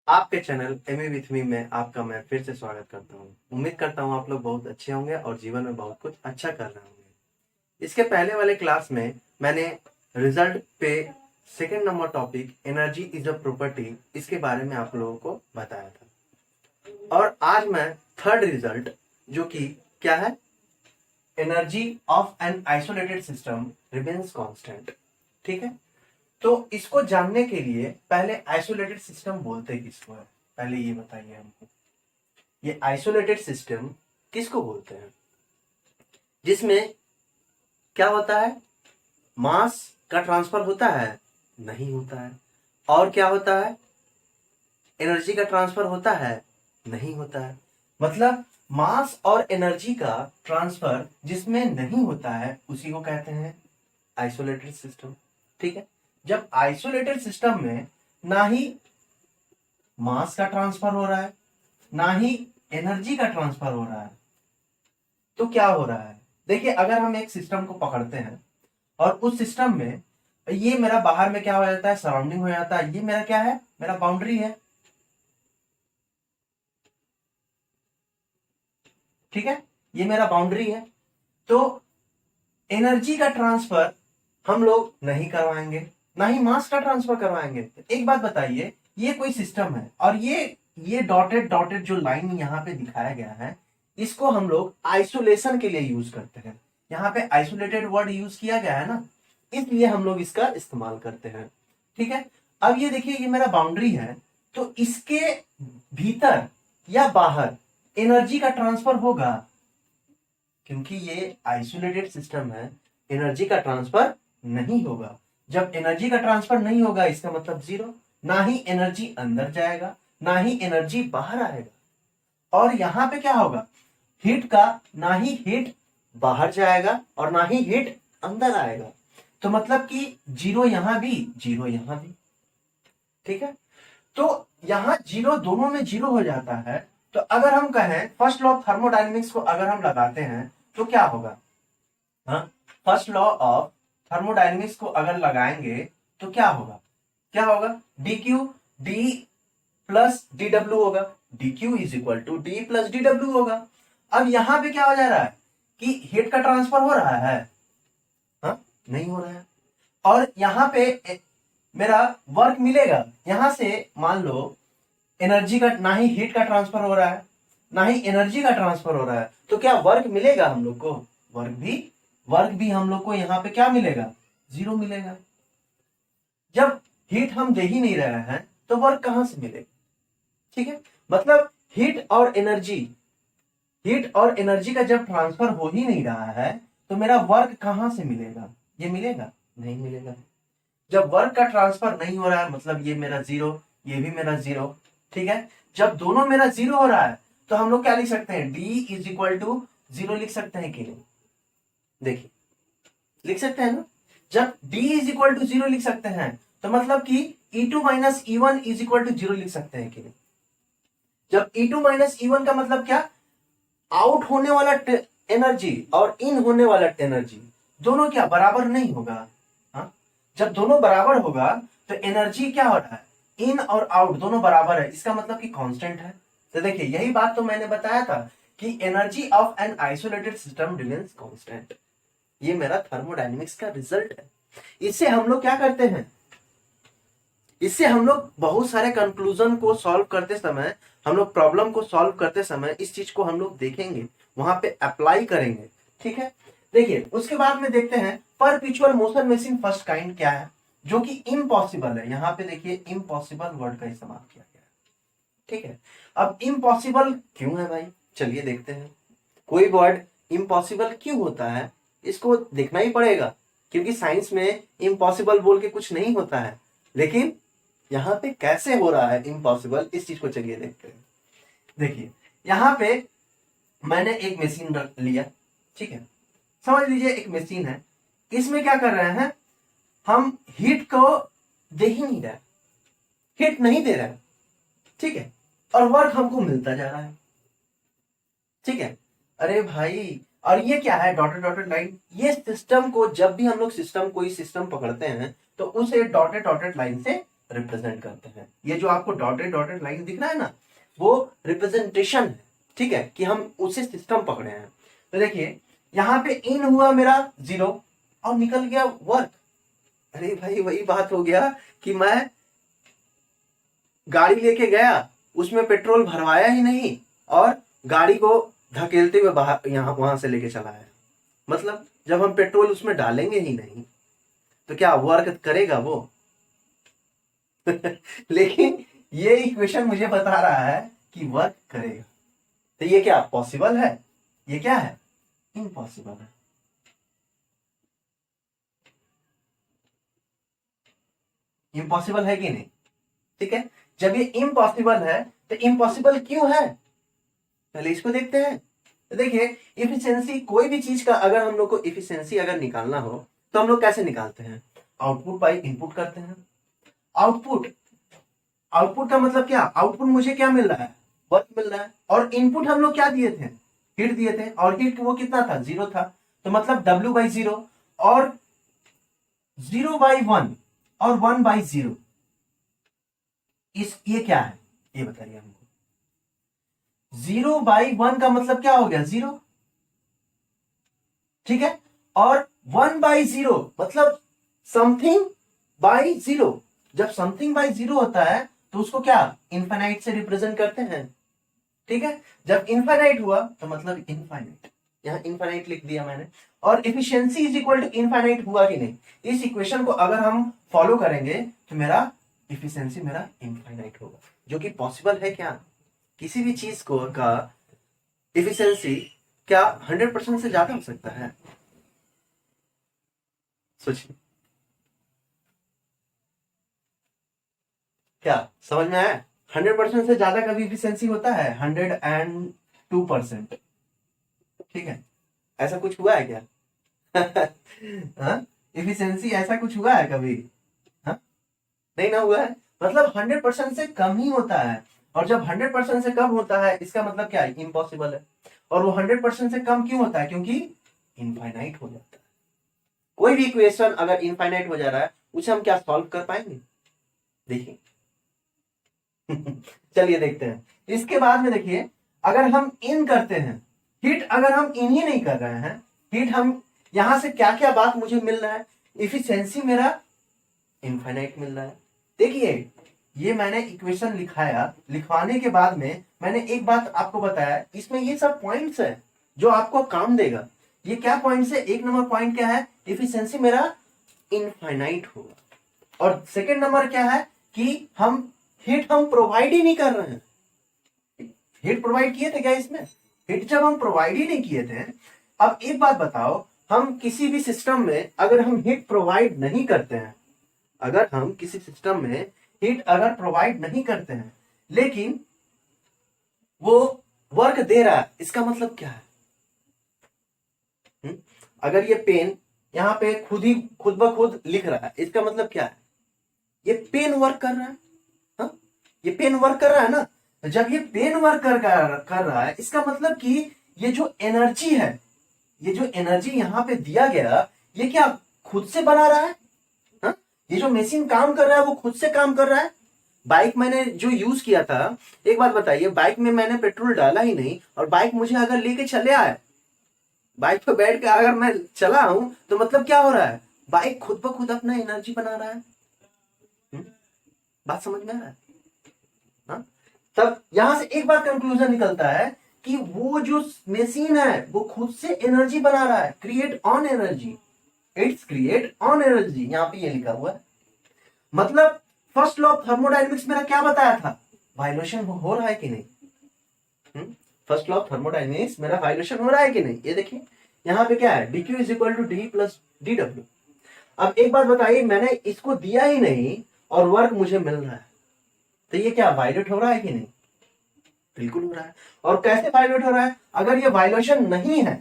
आपके channel MA with me में आपका मैं फिर से स्वागत करता हूँ। उम्मीद करता हूँ आप लोग बहुत अच्छे होंगे और जीवन में बहुत कुछ अच्छा कर रहे होंगे। इसके पहले वाले क्लास में मैंने रिजल्ट पे second number topic energy is a property, इसके बारे में आप लोगों को बताया था। और आज मैं थर्ड रिजल्ट, जो कि क्या है, energy of an isolated system remains constant. ठीक है, तो इसको जानने के लिए पहले आइसोलेटेड सिस्टम बोलते किसको है, पहले ये बताइए हमको। ये आइसोलेटेड सिस्टम किसको बोलते हैं? जिसमें क्या होता है, मास का ट्रांसफर होता है? नहीं होता है। और क्या होता है, एनर्जी का ट्रांसफर होता है? नहीं होता है। मतलब मास और एनर्जी का ट्रांसफर जिसमें नहीं होता है उसी को कहते हैं आइसोलेटेड सिस्टम। ठीक है, जब आइसोलेटेड सिस्टम में ना ही मास का ट्रांसफर हो रहा है ना ही एनर्जी का ट्रांसफर हो रहा है, तो क्या हो रहा है? देखिए, अगर हम एक सिस्टम को पकड़ते हैं और उस सिस्टम में ये मेरा बाहर में क्या हो जाता है, सराउंडिंग हो जाता है। ये मेरा क्या है, मेरा बाउंड्री है। ठीक है, ये मेरा बाउंड्री है। तो एनर्जी का ट्रांसफर हम लोग नहीं करवाएंगे, ना ही मास का ट्रांसफर करवाएंगे। एक बात बताइए, ये कोई सिस्टम है और ये डॉटेड डॉटेड जो लाइन यहाँ पे दिखाया गया है, इसको हम लोग आइसोलेशन के लिए यूज करते हैं। यहाँ पे आइसोलेटेड वर्ड यूज किया गया है ना, इसलिए हम लोग इसका इस्तेमाल करते हैं। ठीक है, अब ये देखिए, ये मेरा बाउंड्री है, तो इसके भीतर या बाहर एनर्जी का ट्रांसफर होगा, क्योंकि ये आइसोलेटेड सिस्टम है। एनर्जी का ट्रांसफर नहीं होगा। जब एनर्जी का ट्रांसफर नहीं होगा, इसका मतलब जीरो। ना ही एनर्जी अंदर जाएगा ना ही एनर्जी बाहर आएगा। और यहां पे क्या होगा, हीट का ना ही हीट बाहर जाएगा और ना ही हीट अंदर आएगा। तो मतलब कि जीरो यहां भी, जीरो यहां भी। ठीक है, तो यहां जीरो, दोनों में जीरो हो जाता है। तो अगर हम कहें फर्स्ट लॉ ऑफ थर्मोडायनेमिक्स को अगर हम लगाते हैं तो क्या होगा? हाँ, फर्स्ट लॉ ऑफ थर्मोडायनेमिक्स को अगर लगाएंगे तो क्या होगा? क्या होगा? D Q D plus D W होगा। D Q is equal to D plus D W होगा। अब यहां पे क्या हो जा रहा है कि हीट का ट्रांसफर हो रहा है? हाँ, नहीं हो रहा है। और यहां पे मेरा वर्क मिलेगा, यहां से मान लो एनर्जी का, ना ही हीट का ट्रांसफर हो रहा है ना ही एनर्जी का ट्रांसफर हो रहा है, तो क्या वर्क मिलेगा हम लोग को? वर्क भी हम लोग को यहाँ पे क्या मिलेगा? जीरो मिलेगा। जब हीट हम दे ही नहीं रहे हैं तो वर्क कहां से मिलेगा? ठीक है, मतलब हीट और एनर्जी का जब ट्रांसफर हो ही नहीं रहा है तो मेरा वर्क कहां से मिलेगा? ये मिलेगा? नहीं मिलेगा। जब वर्क का ट्रांसफर नहीं हो रहा है, मतलब ये मेरा जीरो, ये भी मेरा जीरो। ठीक है, जब दोनों मेरा जीरो हो रहा है तो हम लोग क्या लिख सकते हैं? D is equal to zero लिख सकते हैं कि नहीं? देखिए, लिख सकते हैं ना। जब d is equal to zero लिख सकते हैं तो मतलब कि E2 minus E1 is equal to zero लिख सकते हैं कि नहीं? जब E2 माइनस E1 का मतलब क्या, आउट होने वाला एनर्जी और इन होने वाला एनर्जी दोनों क्या बराबर नहीं होगा? हाँ, जब दोनों बराबर होगा तो एनर्जी क्या हो रहा है, इन और आउट दोनों बराबर है, इसका मतलब कि कांस्टेंट है। तो देखिए, यही बात तो मैंने बताया था कि energy of an isolated system remains constant. ये मेरा थर्मोडायनेमिक्स का रिजल्ट है। इससे हम लोग क्या करते हैं, इससे हम लोग बहुत सारे कंक्लूजन को सॉल्व करते समय, हम लोग प्रॉब्लम को सॉल्व करते समय इस चीज को हम लोग देखेंगे, वहां पे अप्लाई करेंगे। ठीक है, देखिए उसके बाद में देखते हैं perpetual motion machine first kind क्या है, जो कि इम्पॉसिबल है। यहां पे देखिए इम्पॉसिबल वर्ड का इस्तेमाल किया गया है। ठीक है, अब इम्पॉसिबल क्यों है भाई, चलिए देखते हैं। कोई वर्ड इम्पॉसिबल क्यों होता है, इसको देखना ही पड़ेगा, क्योंकि साइंस में इम्पॉसिबल बोल के कुछ नहीं होता है। लेकिन यहां पे कैसे हो रहा है इम्पॉसिबल, इस चीज को चलिए देखते हैं। देखिए, यहां पे मैंने एक मशीन रख लिया। ठीक है, समझ लीजिए एक मशीन है, इसमें क्या कर रहे हैं हम, हीट को दे ही नहीं रहे, हीट नहीं दे रहे। ठीक है, और वर्क हमको मिलता जा रहा है। ठीक है, अरे भाई, और ये क्या है, डॉटेड डॉटेड लाइन। ये सिस्टम को, जब भी हम लोग सिस्टम, कोई सिस्टम पकड़ते हैं तो उसे डॉटेड डॉटेड लाइन से रिप्रेजेंट करते हैं। ये जो आपको डॉटेड डॉटेड लाइन दिख रहा है ना, वो रिप्रेजेंटेशन है, ठीक है, कि हम उसे सिस्टम पकड़े हैं। तो देखिए यहाँ पे इन हुआ मेरा 0 और निकल गया वर्क। अरे भाई वही बात हो गया कि मैं गाड़ी लेके गया, उसमें पेट्रोल भरवाया ही नहीं और गाड़ी को धकेलते हुए बाहर यहाँ वहां से लेके चला आया। मतलब जब हम पेट्रोल उसमें डालेंगे ही नहीं तो क्या वर्क करेगा वो? लेकिन ये इक्वेशन मुझे बता रहा है कि वर्क करेगा। तो ये क्या पॉसिबल है? ये क्या है? इम्पॉसिबल है। इम्पॉसिबल है कि नहीं? ठीक है, जब ये इम्पॉसिबल है तो इम्पॉसिबल क्यों है, पहले इसको देखते हैं। तो देखिए इफिशियंसी, कोई भी चीज का अगर हम लोग को इफिशियंसी अगर निकालना हो तो हम लोग कैसे निकालते हैं? आउटपुट बाई इनपुट करते हैं। आउटपुट, आउटपुट का मतलब क्या? आउटपुट मुझे क्या मिल रहा है? वर्क मिल रहा है। और इनपुट हम लोग क्या दिए थे? हीट दिए थे, और हीट वो कितना था? 0 था। तो मतलब W/0 और 0/1 और 1/0, ये क्या है ये बताइए हमको। 0/1 का मतलब क्या हो गया? 0, ठीक है, और 1/0 मतलब समथिंग बाई 0। जब समथिंग बाई 0 होता है तो उसको क्या इनफाइनाइट से रिप्रेजेंट करते हैं, ठीक है। जब इनफाइनाइट हुआ तो मतलब इनफाइनाइट, यहां इनफाइनाइट लिख दिया मैंने। और efficiency is equal to infinite हुआ कि नहीं? इस इक्वेशन को अगर हम फॉलो करेंगे तो मेरा एफिशिएंसी मेरा इनफाइनाइट होगा, जो कि पॉसिबल है क्या? किसी भी चीज को का एफिशिएंसी क्या 100% से ज्यादा हो सकता है? सोचिए, क्या समझ में आया? 100% से ज्यादा कभी इफिशियंसी होता है? 102%, ठीक है। ऐसा कुछ हुआ है क्या? इफिशियंसी ऐसा कुछ हुआ है कभी? हा? नहीं ना हुआ है। मतलब 100% से कम ही होता है। और जब 100% से कम होता है इसका मतलब क्या है? इम्पॉसिबल है। और वो 100% से कम क्यों होता है? क्योंकि इनफाइनाइट हो जाता है। कोई भी इक्वेशन अगर इनफाइनाइट हो जा रहा है उसे हम क्या सॉल्व कर पाएंगे? देखिए। चलिए देखते हैं। इसके बाद में देखिए, अगर हम इन करते हैं, हीट अगर हम इन ही नहीं कर रहे हैं, हीट हम यहां से क्या क्या बात मुझे मिल रहा है? इफिशियंसी मेरा इनफाइनाइट मिल रहा है। देखिए ये मैंने इक्वेशन लिखाया, लिखवाने के बाद में मैंने एक बात आपको बताया, इसमें ये सब पॉइंट्स है जो आपको काम देगा। ये क्या पॉइंट्स है? एक नंबर पॉइंट क्या है? इफिशियंसी मेरा इनफाइनाइट होगा। और सेकेंड नंबर क्या है कि हम हीट हम प्रोवाइड ही नहीं कर रहे हैं। हीट प्रोवाइड किए थे क्या इसमें? हीट जब हम प्रोवाइड ही नहीं किए थे। अब एक बात बताओ, हम किसी भी सिस्टम में अगर हम हीट प्रोवाइड नहीं करते हैं, अगर हम किसी सिस्टम में हीट अगर प्रोवाइड नहीं करते हैं लेकिन वो वर्क दे रहा है, इसका मतलब क्या है? अगर ये पेन यहां पे खुद ब खुद लिख रहा है, इसका मतलब क्या है? ये पेन वर्क कर रहा है। हा? ये पेन वर्क कर रहा है ना। जब ये पेन वर्क कर रहा है इसका मतलब कि ये जो एनर्जी है, ये जो एनर्जी यहां पे दिया गया, ये क्या खुद से बना रहा है? हा? ये जो मशीन काम कर रहा है वो खुद से काम कर रहा है। बाइक मैंने जो यूज किया था, एक बात बताइए, बाइक में मैंने पेट्रोल डाला ही नहीं और बाइक मुझे अगर लेके चले आए, बाइक पे बैठ के अगर मैं चला हूं तो मतलब क्या हो रहा है? बाइक खुद ब खुद अपना एनर्जी बना रहा है। बात समझ में आ रहा है? हाँ? तब यहां से एक बार कंक्लूजन निकलता है कि वो जो मशीन है वो खुद से एनर्जी बना रहा है, create on energy, it's create on energy, यहां पे ये लिखा हुआ है। मतलब फर्स्ट लॉ ऑफ थर्मोडायनेमिक्स मेरा क्या बताया था? वाइब्रेशन हो रहा है कि नहीं? फर्स्ट लॉ ऑफ थर्मोडायनेमिक्स मेरा वाइब्रेशन हो रहा है कि नहीं? ये देखिए यहां पे क्या है? dq is equal to D plus dw। अब एक बात बताइए, मैंने इसको दिया ही नहीं और वर्क मुझे मिल रहा है, तो ये क्या वायलेट हो रहा है कि नहीं? बिल्कुल हो रहा है। और कैसे वायलेट हो रहा है? अगर ये वायलेशन नहीं है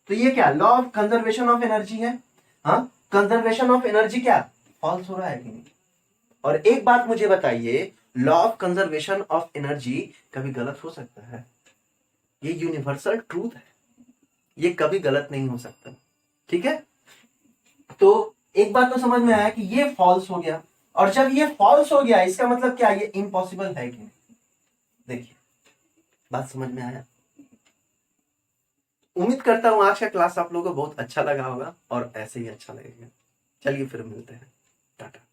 तो ये क्या law of conservation of energy है? हाँ, कंजर्वेशन ऑफ एनर्जी क्या फॉल्स हो रहा है कि नहीं? और एक बात मुझे बताइए, law of conservation of energy कभी गलत हो सकता है? ये यूनिवर्सल ट्रूथ है, ये कभी गलत नहीं हो सकता, ठीक है। तो एक बात तो समझ में आया कि ये फॉल्स हो गया। और जब ये फॉल्स हो गया इसका मतलब क्या, ये इम्पॉसिबल है कि नहीं। देखिए बात समझ में आया। उम्मीद करता हूं आज का क्लास आप लोगों को बहुत अच्छा लगा होगा और ऐसे ही अच्छा लगेगा। चलिए फिर मिलते हैं, टाटा।